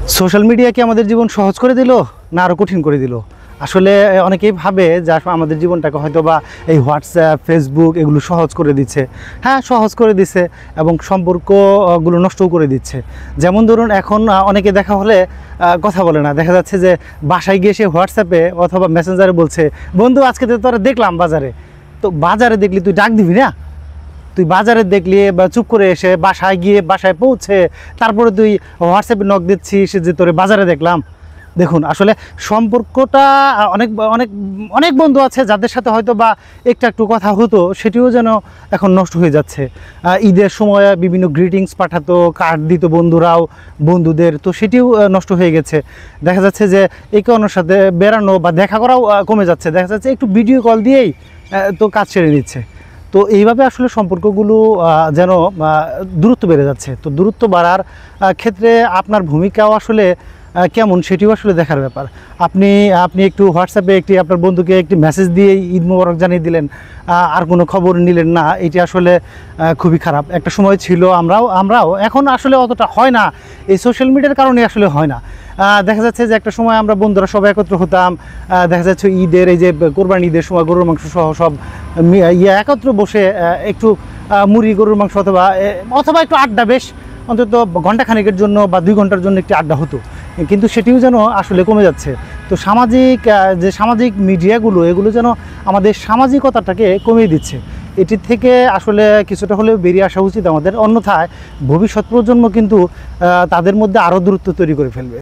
Social media কি আমাদের জীবন সহজ করে দিল না আরও কঠিন করে দিল? আসলে অনেকেই ভাবে যে আমাদের জীবনটাকে হয়তো বা এই হোয়াটসঅ্যাপ, ফেসবুক এগুলো সহজ করে দিচ্ছে। হ্যাঁ, সহজ করে দিচ্ছে এবং সম্পর্কগুলো নষ্টও করে দিচ্ছে। যেমন ধরুন, এখন অনেকে দেখা হলে কথা বলে না, দেখা যাচ্ছে যে বাসায় গিয়ে সে হোয়াটসঅ্যাপে অথবা মেসেঞ্জারে বলছে, বন্ধু আজকে তো তোরা দেখলাম বাজারে। তো বাজারে দেখলি তুই ডাক দিবি না? তুই বাজারে দেখলি বা চুপ করে এসে বাসায় গিয়ে বাসায় পৌঁছে তারপরে তুই হোয়াটসঅ্যাপে নক দিচ্ছিস যে তোরে বাজারে দেখলাম। দেখুন, আসলে সম্পর্কটা অনেক অনেক অনেক বন্ধু আছে যাদের সাথে হয়তো বা একটু কথা হতো, সেটিও যেন এখন নষ্ট হয়ে যাচ্ছে। ঈদের সময় বিভিন্ন গ্রিটিংস পাঠাতো, কার্ড দিত বন্ধুরাও বন্ধুদের, তো সেটিও নষ্ট হয়ে গেছে। দেখা যাচ্ছে যে একে অন্যের সাথে বেড়ানো বা দেখা করাও কমে যাচ্ছে। দেখা যাচ্ছে একটু ভিডিও কল দিয়েই তো কাজ সেরে নিচ্ছে। তো এইভাবে আসলে সম্পর্কগুলো যেন দূরত্ব বেড়ে যাচ্ছে। তো দূরত্ব বাড়ার ক্ষেত্রে আপনার ভূমিকাও আসলে কেমন, সেটিও আসলে দেখার ব্যাপার। আপনি আপনি একটু হোয়াটসঅ্যাপে আপনার বন্ধুকে একটি মেসেজ দিয়ে ঈদ মোবারক জানিয়ে দিলেন, আর কোনো খবর নিলেন না, এটি আসলে খুবই খারাপ। একটা সময় ছিল, আমরাও এখন আসলে অতটা হয় না, এই সোশ্যাল মিডিয়ার কারণে আসলে হয় না। দেখা যাচ্ছে যে একটা সময় আমরা বন্ধুরা সবাই একত্র হতাম। দেখা যাচ্ছে ঈদের, এই যে কোরবানি ঈদের সময় গরুর মাংস সহ সব একত্র বসে একটু মুড়ি, গরুর মাংস অথবা একটু আড্ডা, বেশ অন্তত ঘণ্টাখানেকের জন্য বা 2 ঘন্টার জন্য একটি আড্ডা হতো। কিন্তু সেটিও যেন আসলে কমে যাচ্ছে। তো সামাজিক মিডিয়াগুলো, এগুলো যেন আমাদের সামাজিকতাটাকে কমিয়ে দিচ্ছে। এটির থেকে আসলে কিছুটা হলেও বেরিয়ে আসা উচিত আমাদের, অন্যথায় ভবিষ্যৎ প্রজন্ম কিন্তু তাদের মধ্যে আরও দূরত্ব তৈরি করে ফেলবে।